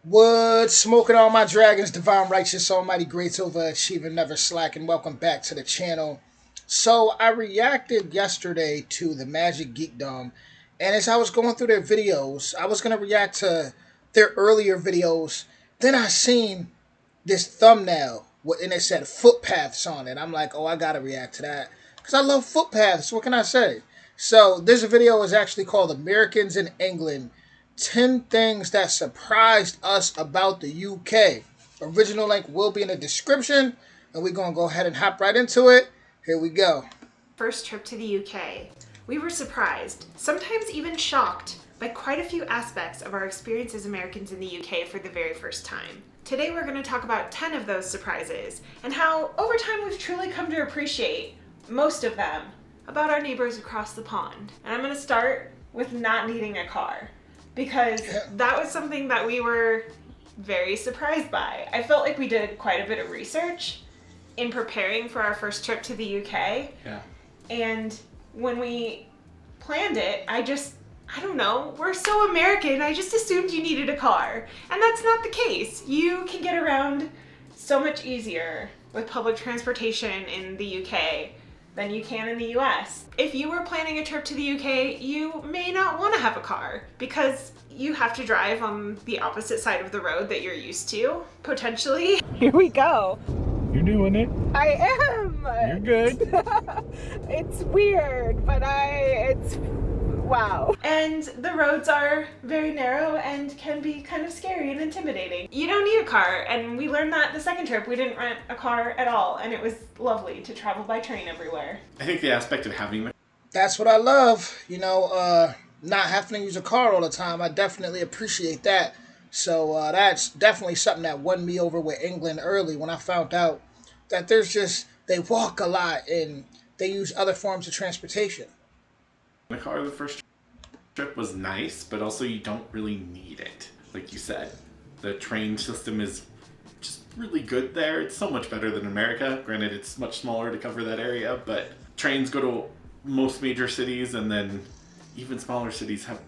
What smoking all my dragons, divine righteous, almighty greats, overachieving, never slacking. Welcome back to the channel. So I reacted yesterday to the Magic Geekdom, and as I was going through their videos, I was gonna react to their earlier videos. Then I seen this thumbnail, and it said footpaths on it. I'm like, oh, I gotta react to that because I love footpaths. What can I say? So this video is actually called "Americans in England: 10 Things That Surprised Us About the UK." Original link will be in the description, and we're gonna go ahead and hop right into it. Here we go. First trip to the UK. We were surprised, sometimes even shocked, by quite a few aspects of our experience as Americans in the UK for the very first time. Today we're going to talk about 10 of those surprises, and how over time we've truly come to appreciate most of them about our neighbors across the pond. And I'm going to start with not needing a car, because that was something that we were very surprised by. I felt like we did quite a bit of research in preparing for our first trip to the UK. Yeah. And when we planned it, I don't know, we're so American, I just assumed you needed a car. And that's not the case. You can get around so much easier with public transportation in the UK than you can in the US. If you were planning a trip to the UK, you may not want to have a car because you have to drive on the opposite side of the road that you're used to, potentially. Here we go. You're doing it. I am! You're good. It's weird, but it's wow. And the roads are very narrow and can be kind of scary and intimidating. You don't need a car, and we learned that the second trip. We didn't rent a car at all, and it was lovely to travel by train everywhere. I think the aspect of having That's what I love. Not having to use a car all the time. I definitely appreciate that. So that's definitely something that won me over with England early when I found out that they walk a lot and they use other forms of transportation. the car the first trip was nice, but also you don't really need it. Like you said, the train system is just really good there. It's so much better than America. Granted, it's much smaller to cover that area, but trains go to most major cities, and then even smaller cities have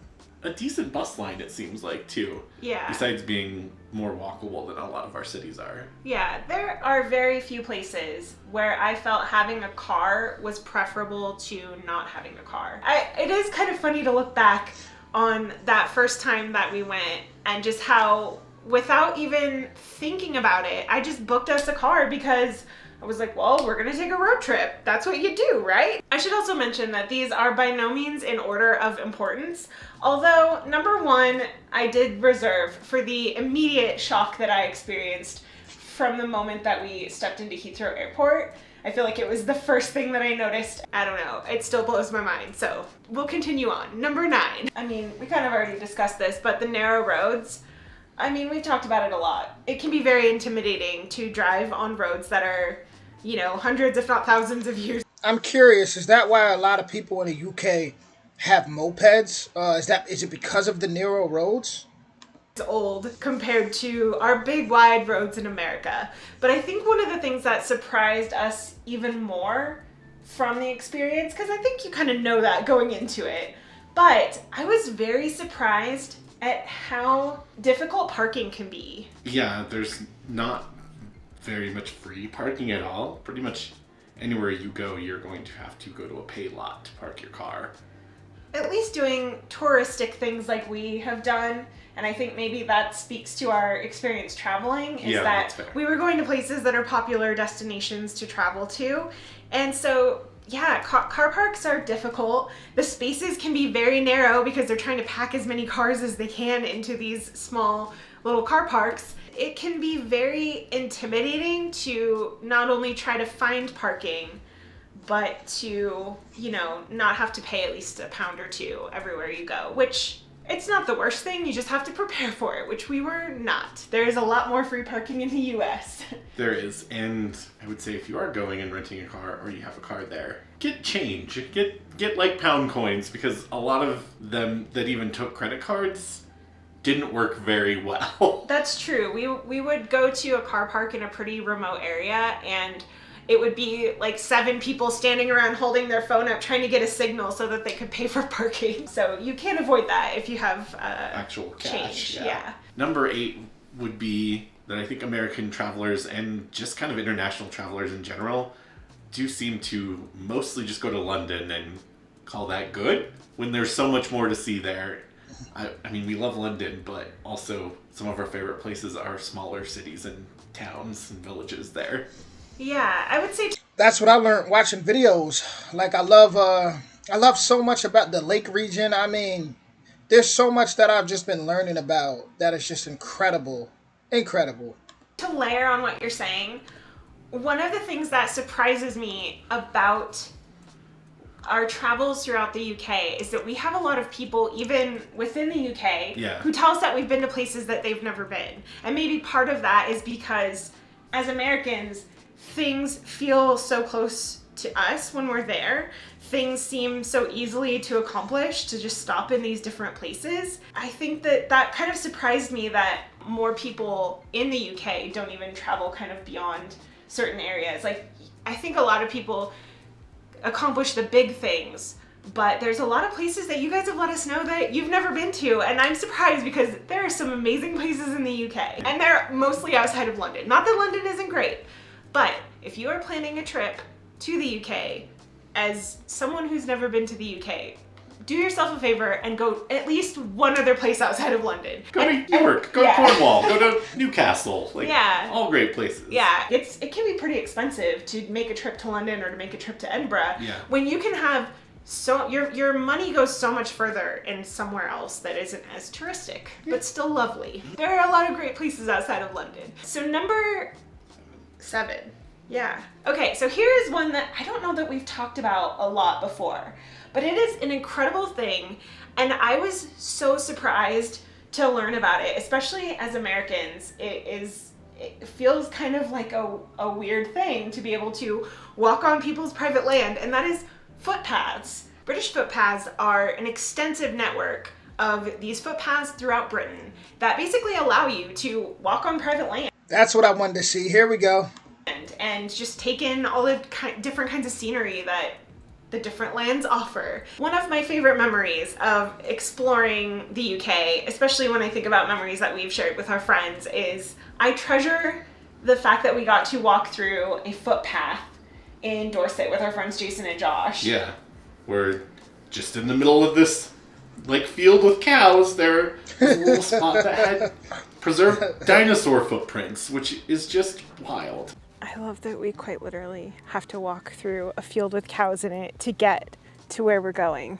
a decent bus line, it seems like, too. Yeah. Besides being more walkable than a lot of our cities are. Yeah, there are very few places where I felt having a car was preferable to not having a car. It is kind of funny to look back on that first time that we went and just how, without even thinking about it, I just booked us a car because I was like, well, we're gonna take a road trip. That's what you do, right? I should also mention that these are by no means in order of importance. Although, number one, I did reserve for the immediate shock that I experienced from the moment that we stepped into Heathrow Airport. I feel like it was the first thing that I noticed. I don't know, it still blows my mind. So we'll continue on. Number 9. I mean, we kind of already discussed this, but the narrow roads, I mean, we've talked about it a lot. It can be very intimidating to drive on roads that are, hundreds if not thousands of years. I'm curious, is that why a lot of people in the UK have mopeds? Is it because of the narrow roads? Old compared to our big wide roads in America. But I think one of the things that surprised us even more from the experience, because I think you kind of know that going into it, but I was very surprised at how difficult parking can be. Yeah, there's not very much free parking at all. Pretty much anywhere you go, you're going to have to go to a pay lot to park your car. At least doing touristic things like we have done, and I think maybe that speaks to our experience traveling, is that we were going to places that are popular destinations to travel to. And so, yeah, car parks are difficult. The spaces can be very narrow because they're trying to pack as many cars as they can into these small little car parks. It can be very intimidating to not only try to find parking, but to, not have to pay at least £1 or £2 everywhere you go, which it's not the worst thing. You just have to prepare for it, which we were not. There is a lot more free parking in the US. There is, and I would say if you are going and renting a car, or you have a car there, get change. Get like pound coins, because a lot of them that even took credit cards didn't work very well. That's true. We would go to a car park in a pretty remote area, and it would be like 7 people standing around holding their phone up trying to get a signal so that they could pay for parking. So you can't avoid that if you have actual cash. change. Yeah. Number 8 would be that I think American travelers and just kind of international travelers in general do seem to mostly just go to London and call that good when there's so much more to see there. I mean, we love London, but also some of our favorite places are smaller cities and towns and villages there. Yeah, I would say That's what I learned watching videos. Like I love so much about the lake region. I mean, there's so much that I've just been learning about that is just incredible. Incredible. to layer on what you're saying, one of the things that surprises me about our travels throughout the UK is that we have a lot of people, even within the UK, Yeah. who tell us that we've been to places that they've never been. And maybe part of that is because as Americans, things feel so close to us when we're there. Things seem so easily to accomplish to just stop in these different places. I think that that kind of surprised me that more people in the UK don't even travel kind of beyond certain areas. Like, I think a lot of people accomplish the big things, but there's a lot of places that you guys have let us know that you've never been to, and I'm surprised because there are some amazing places in the UK, and they're mostly outside of London. Not that London isn't great, but if you are planning a trip to the UK as someone who's never been to the UK, do yourself a favor and go at least one other place outside of London. Go to York, go to Cornwall, go to Newcastle. Like, all great places. Yeah, it can be pretty expensive to make a trip to London or to make a trip to Edinburgh. Yeah. When you can have your money goes so much further in somewhere else that isn't as touristic, but still lovely. There are a lot of great places outside of London. So number 7. Yeah. Okay, so here is one that I don't know that we've talked about a lot before, but it is an incredible thing, and I was so surprised to learn about it, especially as Americans. It feels kind of like a weird thing to be able to walk on people's private land, and that is footpaths. British footpaths are an extensive network of these footpaths throughout Britain that basically allow you to walk on private land. That's what I wanted to see. Here we go. And just take in all the different kinds of scenery that the different lands offer. One of my favorite memories of exploring the UK, especially when I think about memories that we've shared with our friends, is I treasure the fact that we got to walk through a footpath in Dorset with our friends Jason and Josh. Yeah. We're just in the middle of this like field with cows. There was a little spot that had preserved dinosaur footprints, which is just wild. I love that we quite literally have to walk through a field with cows in it to get to where we're going.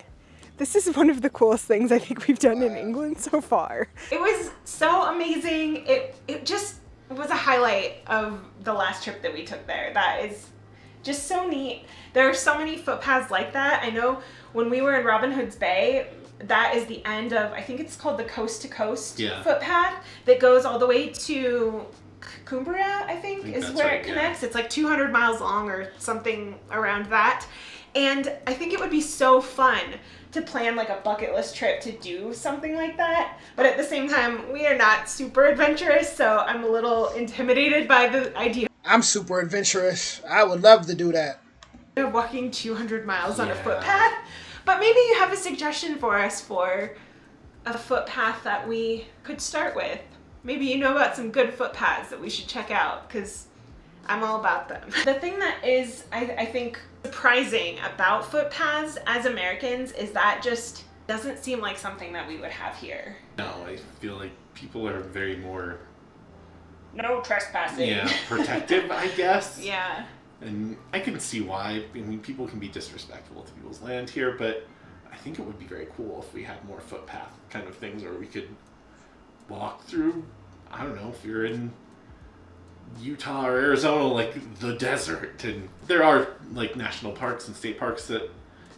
This is one of the coolest things I think we've done in England so far. It was so amazing. It just was a highlight of the last trip that we took there. That is just so neat. There are so many footpaths like that. I know when we were in Robin Hood's Bay, that is the end of, I think it's called the Coast to Coast footpath that goes all the way to Cumbria, I think is where it connects. It's like 200 miles long or something around that. And I think it would be so fun to plan like a bucket list trip to do something like that. But at the same time, we are not super adventurous, so I'm a little intimidated by the idea I'm super adventurous. I would love to do that. of walking 200 miles on a footpath. But maybe you have a suggestion for us for a footpath that we could start with. Maybe you know about some good footpaths that we should check out, because I'm all about them. The thing that is, I think, surprising about footpaths as Americans is that just doesn't seem like something that we would have here. No, I feel like people are very more... No trespassing. Yeah, protective, I guess. Yeah. And I can see why. I mean, people can be disrespectful to people's land here, but I think it would be very cool if we had more footpath kind of things where we could walk through, I don't know, if you're in Utah or Arizona, like the desert. And there are like national parks and state parks that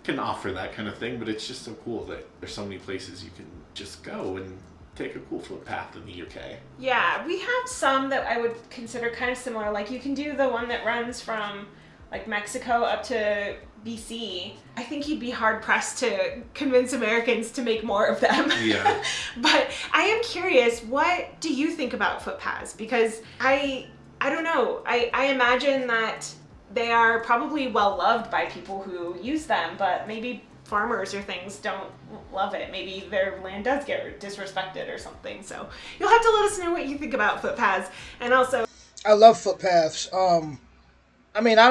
can offer that kind of thing, but it's just so cool that there's so many places you can just go and take a cool footpath in the UK. Yeah, we have some that I would consider kind of similar. Like you can do the one that runs from like Mexico up to BC. I think you'd be hard pressed to convince Americans to make more of them. Yeah. But I am curious, what do you think about footpaths? Because I don't know. I imagine that they are probably well loved by people who use them, but maybe farmers or things don't love it. Maybe their land does get disrespected or something. So you'll have to let us know what you think about footpaths. And also, I love footpaths. I mean, I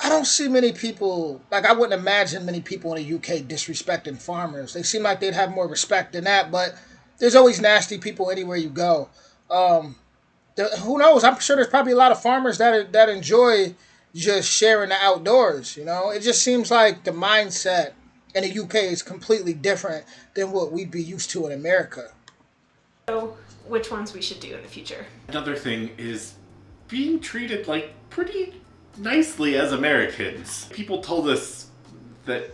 don't see many people, like, I wouldn't imagine many people in the UK disrespecting farmers. They seem like they'd have more respect than that, but there's always nasty people anywhere you go. Um, who knows? I'm sure there's probably a lot of farmers that enjoy just sharing the outdoors. You know, it just seems like the mindset in the UK is completely different than what we'd be used to in America. which ones we should do in the future. Another thing is being treated like pretty nicely as Americans. People told us that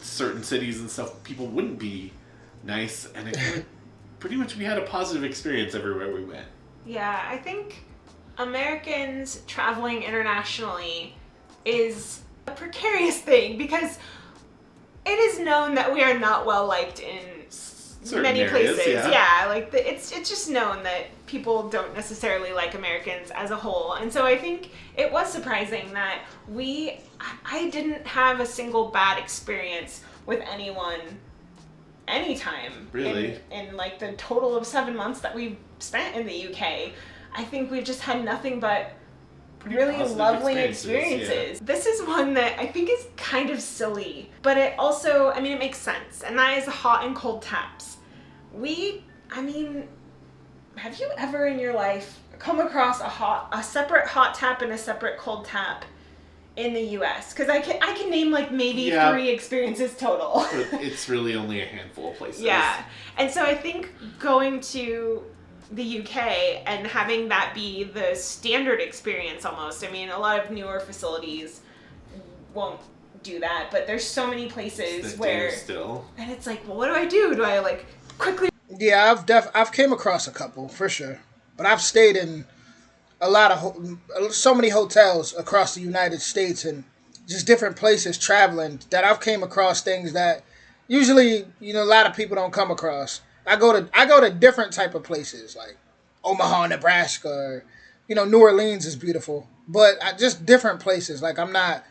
certain cities and stuff, people wouldn't be nice, and I feel like pretty much we had a positive experience everywhere we went. Yeah, I think Americans traveling internationally is a precarious thing because it is known that we are not well liked in Certain many areas, places. yeah. Like it's just known that people don't necessarily like Americans as a whole, and so I think it was surprising that I didn't have a single bad experience with anyone anytime. Really? In like the total of 7 months that we've spent in the UK, I think we've just had nothing but Pretty really positive lovely experiences, experiences. This is one that I think is kind of silly, but it also, I mean, it makes sense, and that is hot and cold taps. Have you ever in your life come across a separate hot tap and a separate cold tap in the US? Because I can name like maybe 3 experiences total. But it's really only a handful of places. Yeah. And so I think going to the UK and having that be the standard experience almost. I mean, a lot of newer facilities won't do that, but there's so many places That where do still. and it's like, well, what do I do? Do I like quickly? Yeah, I've came across a couple for sure, but I've stayed in a lot of so many hotels across the United States and just different places traveling that I've came across things that usually a lot of people don't come across. I go to different type of places like Omaha, Nebraska, or New Orleans is beautiful, but just different places. Like I'm not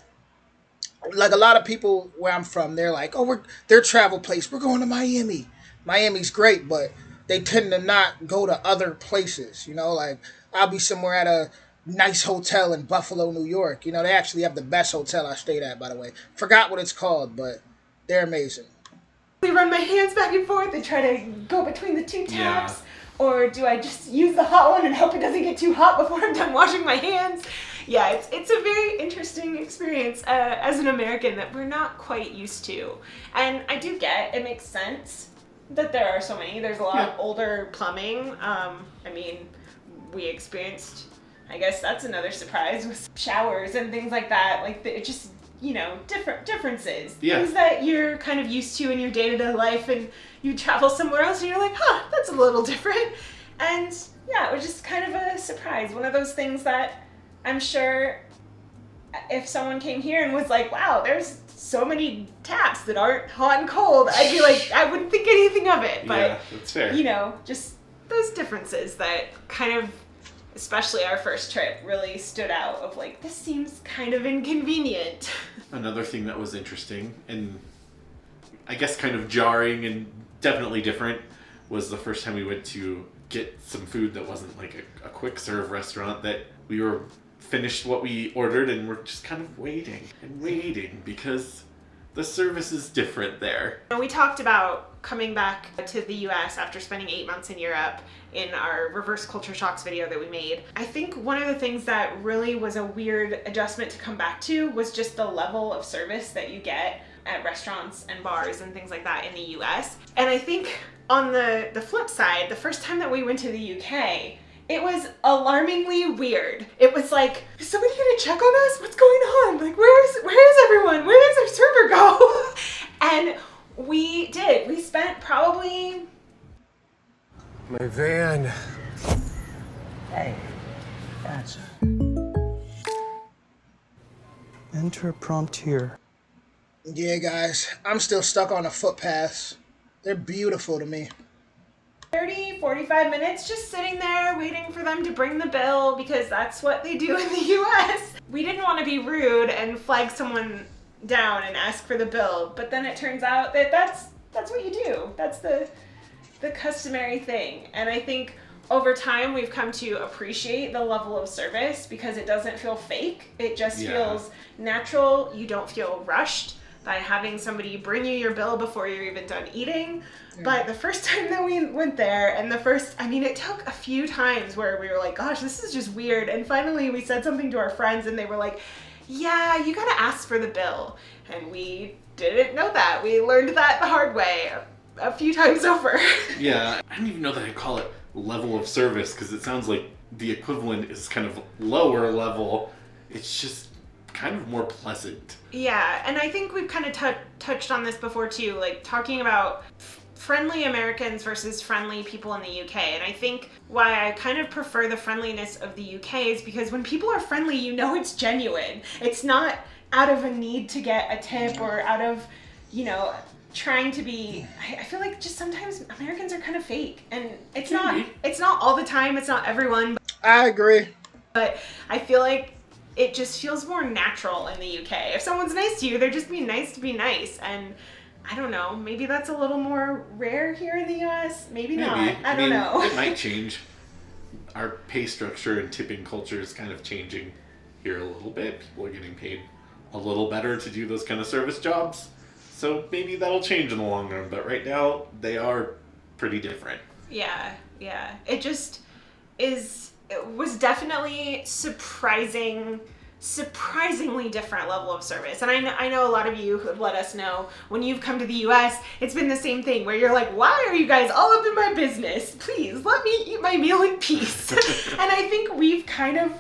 like a lot of people where I'm from. They're like, oh, their travel place. We're going to Miami. Miami's great, but they tend to not go to other places. Like I'll be somewhere at a nice hotel in Buffalo, New York. They actually have the best hotel I stayed at, by the way. Forgot what it's called, but they're amazing. Run my hands back and forth and try to go between the 2 taps? Yeah. Or do I just use the hot one and hope it doesn't get too hot before I'm done washing my hands? Yeah, it's a very interesting experience as an American that we're not quite used to. And I do get, it makes sense that there are so many. There's a lot of older plumbing. We experienced, I guess that's another surprise, with showers and things like that. Like, it just, differences. Yeah. Things that you're kind of used to in your day-to-day life, and you travel somewhere else and you're like, that's a little different. And yeah, it was just kind of a surprise. One of those things that I'm sure if someone came here and was like, wow, there's so many taps that aren't hot and cold, I'd be like, I wouldn't think anything of it. But, yeah, that's fair. Just those differences that kind of, especially our first trip, really stood out of like, this seems kind of inconvenient. Another thing that was interesting and I guess kind of jarring and definitely different was the first time we went to get some food that wasn't like a quick serve restaurant, that we were finished what we ordered and we're just kind of waiting because the service is different there. We talked about coming back to the US after spending 8 months in Europe in our reverse culture shocks video that we made. I think one of the things that really was a weird adjustment to come back to was just the level of service that you get at restaurants and bars and things like that in the US. And I think on the flip side, the first time that we went to the UK, it was alarmingly weird. It was like, is somebody gonna check on us? What's going on? Like, where is everyone? Where does our server go? And we did. We spent probably... My van. Hey, gotcha. Enter prompt here. Yeah, guys, I'm still stuck on the footpaths. They're beautiful to me. 30, 45 minutes just sitting there waiting for them to bring the bill because that's what they do in the US. We didn't want to be rude and flag someone down and ask for the bill, but then it turns out that that's what you do. That's the customary thing. And I think over time we've come to appreciate the level of service because it doesn't feel fake. It just feels natural. You don't feel rushed by having somebody bring you your bill before you're even done eating. But the first time that we went there, and it took a few times where we were like, gosh, this is just weird. And finally we said something to our friends and they were like, yeah, you gotta ask for the bill. And we didn't know that. We learned that the hard way a few times over. Yeah, I don't even know that I call it level of service because it sounds like the equivalent is kind of lower level. It's just kind of more pleasant. Yeah, and I think we've kind of touched on this before too, like talking about friendly Americans versus friendly people in the UK. And I think why I kind of prefer the friendliness of the UK is because when people are friendly, you know it's genuine. It's not out of a need to get a tip or out of, trying to be. I feel like just sometimes Americans are kind of fake, and it's not all the time, it's not everyone. I agree. But I feel like it just feels more natural in the UK. If someone's nice to you, they're just being nice to be nice. And I don't know, maybe that's a little more rare here in the US. Maybe not. I don't know. It might change. Our pay structure and tipping culture is kind of changing here a little bit. People are getting paid a little better to do those kind of service jobs. So maybe that'll change in the long run. But right now, they are pretty different. Yeah. It was definitely surprisingly different level of service. And I know a lot of you who have let us know when you've come to the US, it's been the same thing where you're like, why are you guys all up in my business? Please let me eat my meal in peace. And I think we've kind of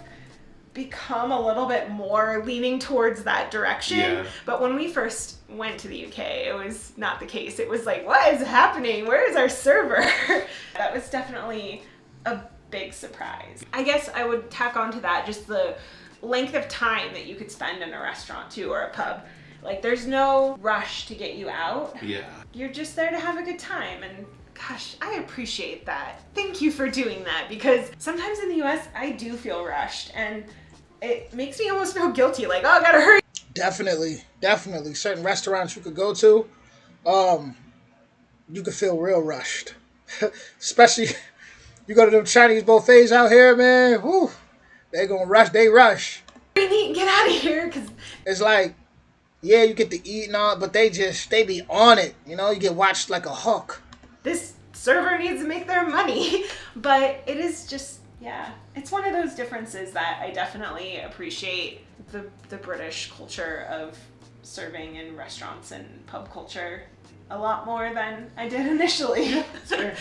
become a little bit more leaning towards that direction. Yeah. But when we first went to the UK, it was not the case. It was like, what is happening? Where is our server? That was definitely a big surprise. I guess I would tack on to that just the length of time that you could spend in a restaurant too, or a pub. Like, there's no rush to get you out. Yeah. You're just there to have a good time, and gosh, I appreciate that. Thank you for doing that, because sometimes in the US, I do feel rushed, and it makes me almost feel guilty, like, oh, I gotta hurry. Definitely. Certain restaurants you could go to, you could feel real rushed. Especially, you go to them Chinese buffets out here, man, whew, they rush. We need to get out of here, because it's like, yeah, you get to eat and all, but they be on it, you get watched like a hawk. This server needs to make their money. But it is just, it's one of those differences that I definitely appreciate the British culture of serving in restaurants and pub culture a lot more than I did initially.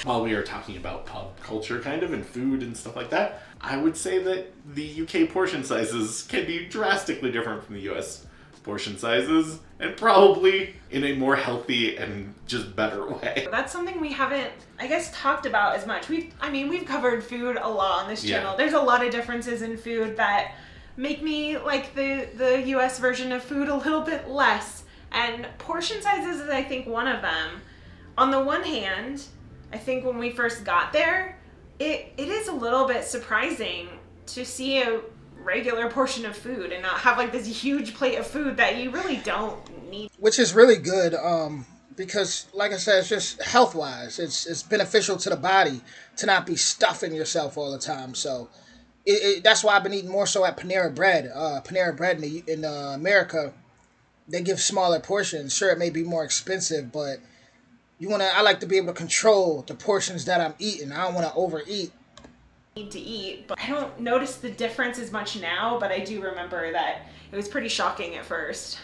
While we are talking about pub culture kind of and food and stuff like that, I would say that the UK portion sizes can be drastically different from the US portion sizes, and probably in a more healthy and just better way. That's something we haven't, I guess, talked about as much. We've covered food a lot on this channel. There's a lot of differences in food that make me like the US version of food a little bit less. And portion sizes is, I think, one of them. On the one hand, I think when we first got there, it is a little bit surprising to see a regular portion of food and not have like this huge plate of food that you really don't need. Which is really good, because like I said, it's just health-wise, it's beneficial to the body to not be stuffing yourself all the time. So that's why I've been eating more so at Panera Bread. Panera Bread in America, they give smaller portions. Sure, it may be more expensive, but I like to be able to control the portions that I'm eating. I don't want to overeat. Need to eat, but I don't notice the difference as much now, but I do remember that it was pretty shocking at first.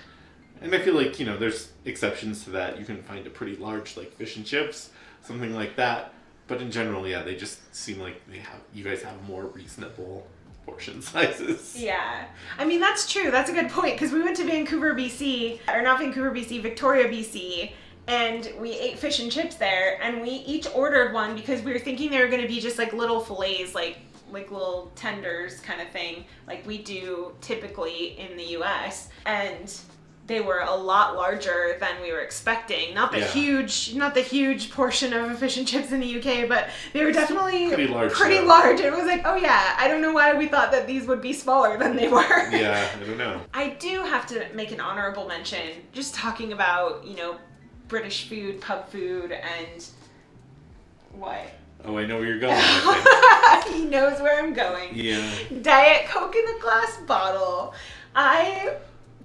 And I feel like, there's exceptions to that. You can find a pretty large, like, fish and chips, something like that. But in general, yeah, they just seem like you guys have more reasonable portion sizes. Yeah. That's true. That's a good point, because we went to Victoria, BC, and we ate fish and chips there, and we each ordered one because we were thinking they were going to be just like little fillets, like little tenders kind of thing, like we do typically in the US. And they were a lot larger than we were expecting. Not the huge portion of fish and chips in the UK, but they were definitely pretty large. It was like, oh yeah, I don't know why we thought that these would be smaller than they were. Yeah, I don't know. I do have to make an honorable mention, just talking about, British food, pub food, and what? Oh, I know where you're going. I He knows where I'm going. think. Yeah. Diet Coke in a glass bottle. I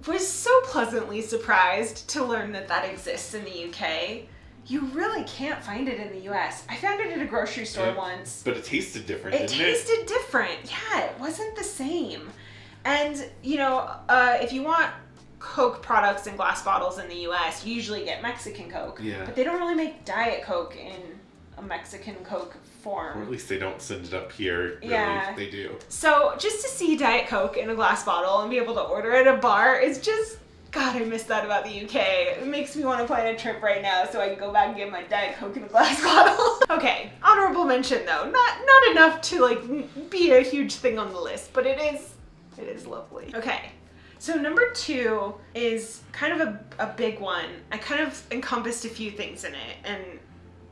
was so pleasantly surprised to learn that exists in the UK. You really can't find it in the US. I found it at a grocery store once. But it tasted different, It didn't tasted different. Yeah, it wasn't the same. And, if you want Coke products in glass bottles in the US, you usually get Mexican Coke. Yeah. But they don't really make Diet Coke in a Mexican Coke form. Or at least they don't send it up here. Really. Yeah. They do. So just to see Diet Coke in a glass bottle and be able to order at a bar is just, God, I miss that about the UK. It makes me want to plan a trip right now so I can go back and get my Diet Coke in a glass bottle. Okay, honorable mention though. Not enough to be a huge thing on the list, but it is lovely. Okay. So number 2 is kind of a big one. I kind of encompassed a few things in it, and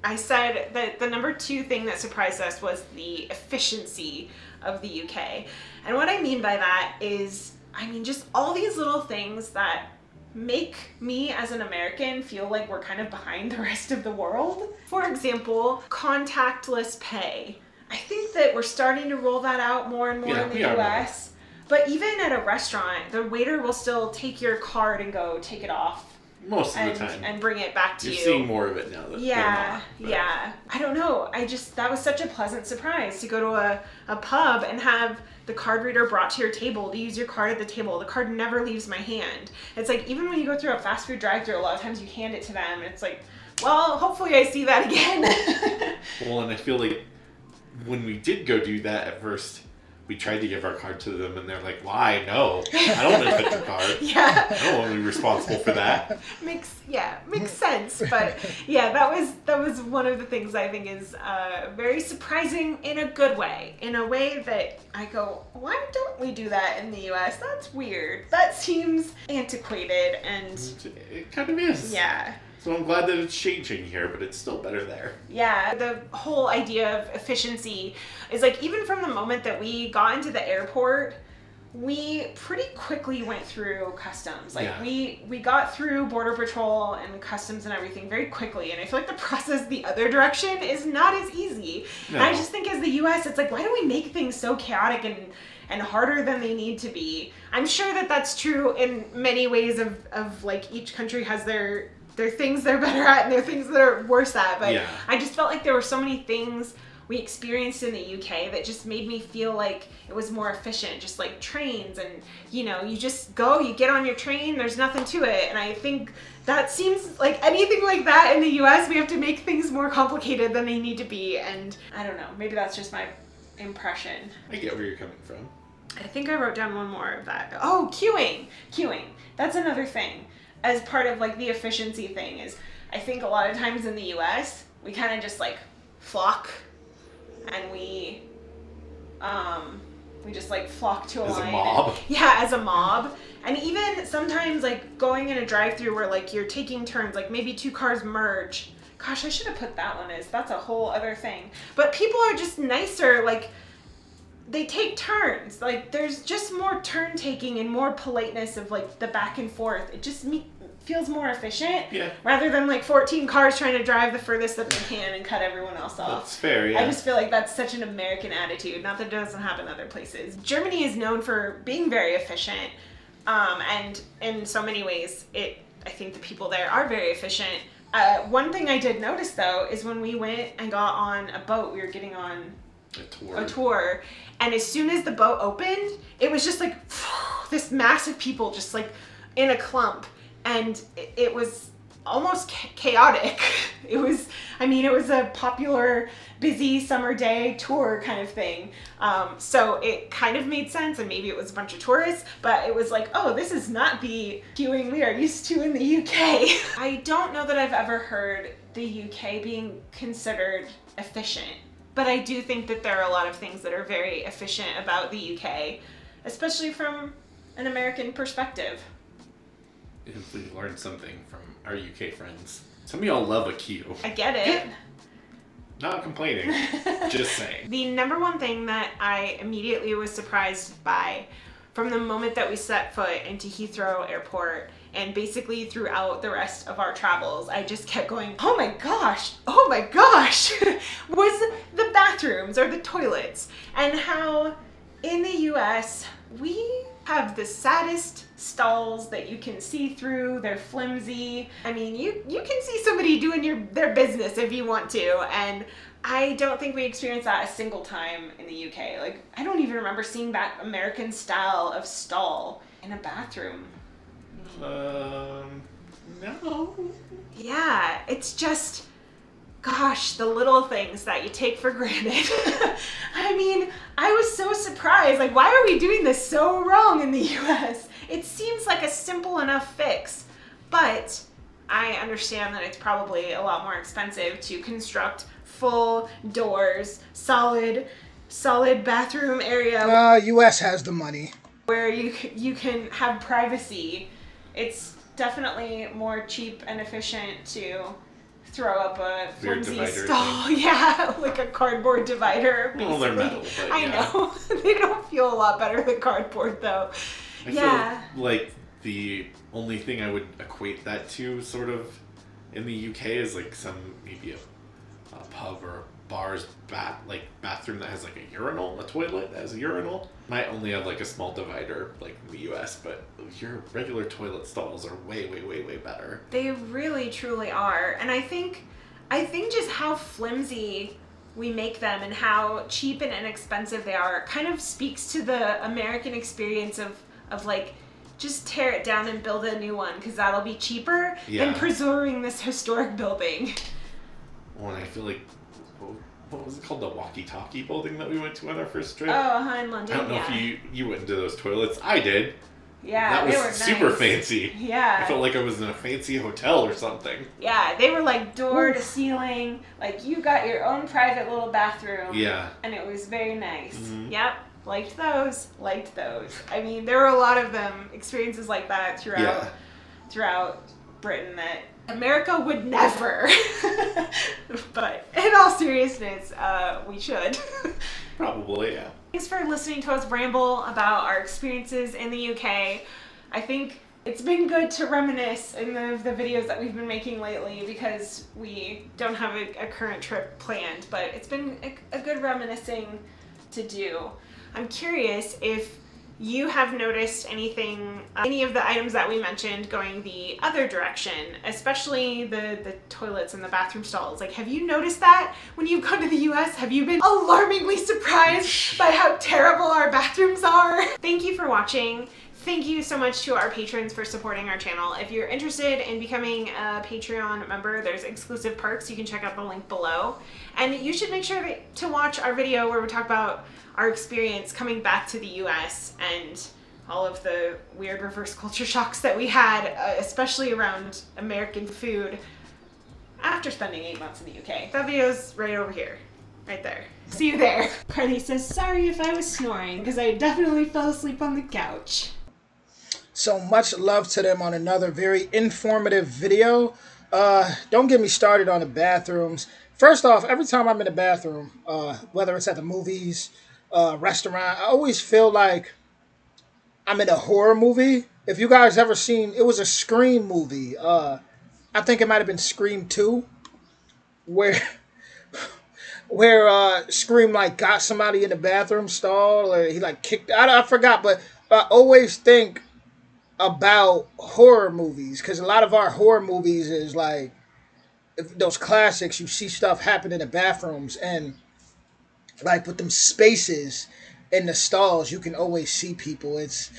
I said that the number 2 thing that surprised us was the efficiency of the UK. And what I mean by that is, just all these little things that make me as an American feel like we're kind of behind the rest of the world. For example, contactless pay. I think that we're starting to roll that out more and more in the US. But even at a restaurant, the waiter will still take your card and go take it off. Most of the time. And bring it back to you. You're seeing more of it now. Yeah. I don't know. That was such a pleasant surprise to go to a pub and have the card reader brought to your table, to use your card at the table. The card never leaves my hand. It's like, even when you go through a fast food drive-thru, a lot of times you hand it to them, and it's like, well, hopefully I see that again. Well, and I feel like when we did go do that at first, we tried to give our card to them, and they're like, why? No, I don't want to touch your card. Yeah. I don't want to be responsible for that. Makes sense. But yeah, that was one of the things I think is very surprising in a good way. In a way that I go, why don't we do that in the US? That's weird. That seems antiquated and... It kind of is. Yeah. So I'm glad that it's changing here, but it's still better there. Yeah, the whole idea of efficiency is like, even from the moment that we got into the airport, we pretty quickly went through customs. We got through Border Patrol and customs and everything very quickly, and I feel like the process the other direction is not as easy. No. And I just think as the US, it's like, why do we make things so chaotic and harder than they need to be? I'm sure that that's true in many ways of like, each country has their things they're better at and their things that are worse at. But yeah. I just felt like there were so many things we experienced in the UK that just made me feel like it was more efficient, just like trains, and you just go, you get on your train, there's nothing to it. And I think that seems like anything like that in the US, we have to make things more complicated than they need to be. And I don't know, maybe that's just my impression. I get where you're coming from. I think I wrote down one more of that. Oh, queuing. That's another thing. As part of like the efficiency thing is, I think a lot of times in the US, we kind of just like flock, and we just like flock to a line. As a mob? As a mob. And even sometimes like going in a drive-thru where like you're taking turns, like maybe 2 cars merge. Gosh, I should have put that one as, that's a whole other thing. But people are just nicer, like they take turns. Like there's just more turn taking and more politeness of like the back and forth. It just feels more efficient. Yeah. Rather than like 14 cars trying to drive the furthest that they can and cut everyone else off. That's fair, yeah. I just feel like that's such an American attitude. Not that it doesn't happen other places. Germany is known for being very efficient. And in so many ways, I think the people there are very efficient. One thing I did notice though is when we went and got on a boat, we were getting on a tour, and as soon as the boat opened, it was just like this mass of people just like in a clump, and it was almost chaotic. It was a popular, busy summer day tour kind of thing. So it kind of made sense, and maybe it was a bunch of tourists, but it was like, oh, this is not the queuing we are used to in the UK. I don't know that I've ever heard the UK being considered efficient, but I do think that there are a lot of things that are very efficient about the UK, especially from an American perspective. if we learned something from our UK friends. Some of y'all love a queue. I get it. Not complaining, just saying. The number one thing that I immediately was surprised by from the moment that we set foot into Heathrow Airport and basically throughout the rest of our travels, I just kept going, oh my gosh, was the bathrooms or the toilets, and how in the US we have the saddest stalls that you can see through. They're flimsy. I mean, you can see somebody doing their business if you want to, and I don't think we experienced that a single time in the UK. Like, I don't even remember seeing that American style of stall in a bathroom. No. Yeah, it's just, gosh, the little things that you take for granted. I mean, I was so surprised. Like, why are we doing this so wrong in the US? It seems like a simple enough fix, but I understand that it's probably a lot more expensive to construct full doors, solid bathroom area. US has the money. Where you can have privacy. It's definitely more cheap and efficient to throw up a flimsy stall. Yeah, like a cardboard divider, basically. Well, they're metal, but I know. They don't feel a lot better than cardboard, though. I feel like the only thing I would equate that to, sort of, in the UK is like maybe a pub or bar's bathroom that has like a urinal, a toilet that has a urinal. Might only have like a small divider like in the US, but your regular toilet stalls are way, way, way, way better. They really, truly are. And I think just how flimsy we make them and how cheap and inexpensive they are kind of speaks to the American experience of like, just tear it down and build a new one because that'll be cheaper than preserving this historic building. Well, and I feel like, what was it called? The walkie-talkie building that we went to on our first trip? Oh, in London, I don't know if you went into those toilets. I did. Yeah, that was they were super nice. Fancy. Yeah. I felt like I was in a fancy hotel or something. Yeah, they were like door to ceiling. Like you got your own private little bathroom. Yeah. And it was very nice. Mm-hmm. Yep. Liked those. I mean, there were a lot of them, experiences like that throughout Britain that America would never. But in all seriousness, we should. Probably, yeah. Thanks for listening to us ramble about our experiences in the UK. I think it's been good to reminisce in the videos that we've been making lately because we don't have a current trip planned, but it's been a good reminiscing to do. I'm curious if you have noticed anything, any of the items that we mentioned going the other direction, especially the toilets and the bathroom stalls. Like, have you noticed that when you've gone to the US? Have you been alarmingly surprised by how terrible our bathrooms are? Thank you for watching. Thank you so much to our patrons for supporting our channel. If you're interested in becoming a Patreon member, there's exclusive perks. You can check out the link below. And you should make sure to watch our video where we talk about our experience coming back to the US and all of the weird reverse culture shocks that we had, especially around American food after spending 8 months in the UK. That video's right over here. Right there. See you there. Carly says, sorry if I was snoring, because I definitely fell asleep on the couch. So much love to them on another very informative video. Don't get me started on the bathrooms. First off, every time I'm in the bathroom, whether it's at the movies, restaurant, I always feel like I'm in a horror movie. If you guys ever seen, it was a Scream movie. I think it might have been Scream 2, where Scream like got somebody in the bathroom stall, or he like kicked. I forgot, but I always think about horror movies because a lot of our horror movies is like those classics. You see stuff happen in the bathrooms, and like with them spaces in the stalls, you can always see people. It's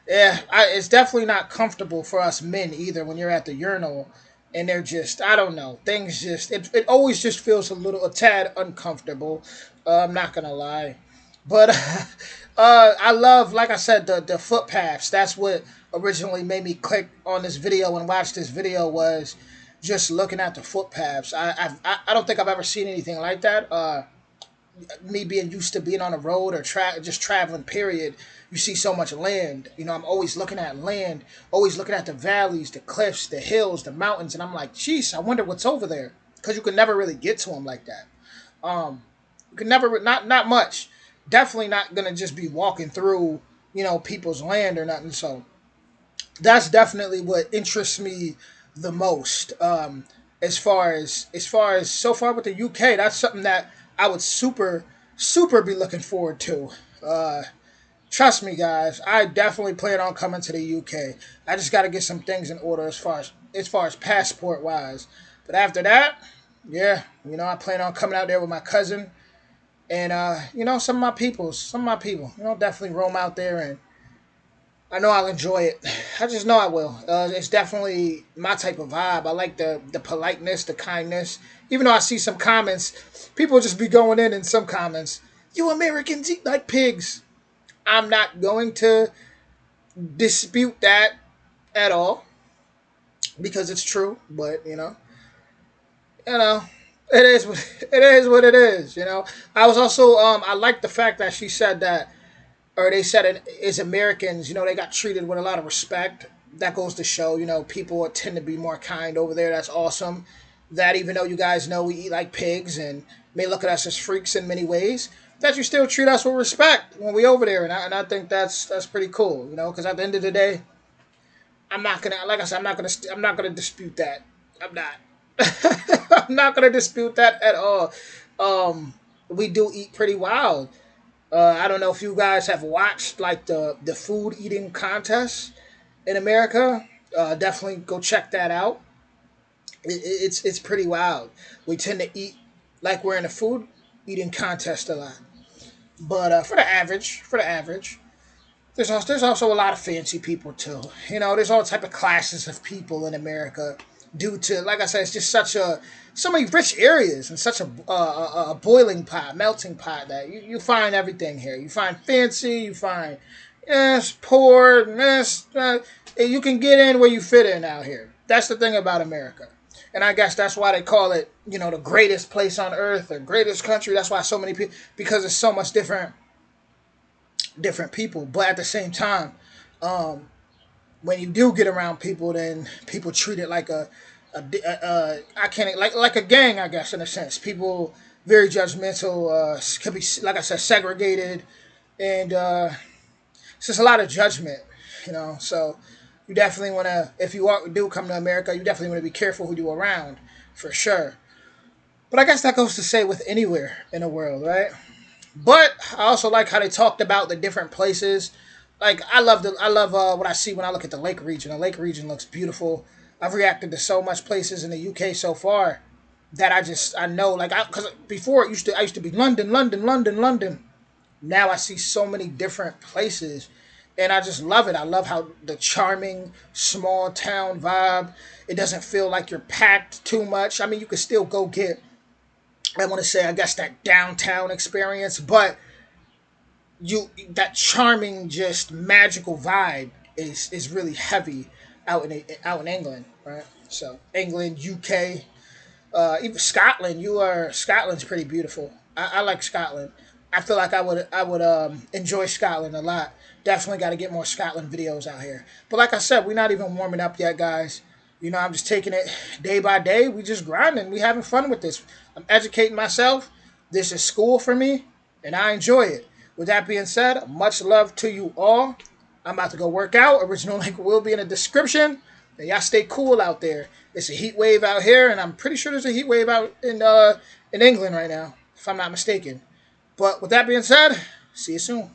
definitely not comfortable for us men either when you're at the urinal and they're just, I don't know, things just, it always just feels a tad uncomfortable. I'm not gonna lie, but I love, like I said, the footpaths. That's what originally made me click on this video and watch this video, was just looking at the footpaths. I don't think I've ever seen anything like that. me being used to being on the road or just traveling, period, you see so much land. I'm always looking at land, always looking at the valleys, the cliffs, the hills, the mountains, and I'm like, jeez, I wonder what's over there, because you can never really get to them like that. You can never, not much. Definitely not gonna just be walking through, people's land or nothing. So that's definitely what interests me the most. As far as so far with the UK, that's something that I would super be looking forward to. Uh, Trust me, guys. I definitely plan on coming to the UK. I just got to get some things in order as far as passport wise. But after that, yeah, I plan on coming out there with my cousin and some of my people. Definitely roam out there, and I know I'll enjoy it. I just know I will. It's definitely my type of vibe. I like the politeness, the kindness. Even though I see some comments, people just be going in some comments. You Americans eat like pigs. I'm not going to dispute that at all because it's true. But you know, it is it is what it is. I was also I like the fact that she said that, or they said it is Americans. They got treated with a lot of respect. That goes to show, people tend to be more kind over there. That's awesome. That even though you guys know we eat like pigs and may look at us as freaks in many ways, that you still treat us with respect when we over there, and I think that's pretty cool. Because at the end of the day, I'm not gonna, like I said, I'm not gonna dispute that. I'm not. I'm not gonna dispute that at all. We do eat pretty wild. I don't know if you guys have watched like the food eating contest in America. Definitely go check that out. It's pretty wild. We tend to eat like we're in a food eating contest a lot. But for the average, there's also a lot of fancy people too. There's all type of classes of people in America. Due to, like I said, it's just so many rich areas and such a boiling pot, melting pot that you find everything here. You find fancy, you find yes, poor, yes, you can get in where you fit in out here. That's the thing about America. And I guess that's why they call it, the greatest place on earth or greatest country. That's why so many people, because it's so much different people. But at the same time, um, when you do get around people, then people treat it like I can't like a gang, I guess, in a sense. People very judgmental, could be, like I said, segregated, and it's just a lot of judgment. So you definitely want to, if you do come to America, you definitely want to be careful who you around, for sure. But I guess that goes to say with anywhere in the world, right? But I also like how they talked about the different places. Like I love what I see when I look at the lake region. The lake region looks beautiful. I've reacted to so much places in the UK so far that I know, like, because before I used to be London, London, London, London. Now I see so many different places, and I just love it. I love how the charming small town vibe. It doesn't feel like you're packed too much. I mean, you could still go get, I want to say, I guess, that downtown experience, but that charming, just magical vibe is really heavy out in England, right? So England, UK, even Scotland. Scotland's pretty beautiful. I like Scotland. I feel like I would enjoy Scotland a lot. Definitely got to get more Scotland videos out here. But like I said, we're not even warming up yet, guys. I'm just taking it day by day. We just grinding. We having fun with this. I'm educating myself. This is school for me, and I enjoy it. With that being said, much love to you all. I'm about to go work out. Original link will be in the description. And y'all stay cool out there. It's a heat wave out here, and I'm pretty sure there's a heat wave out in England right now, if I'm not mistaken. But with that being said, see you soon.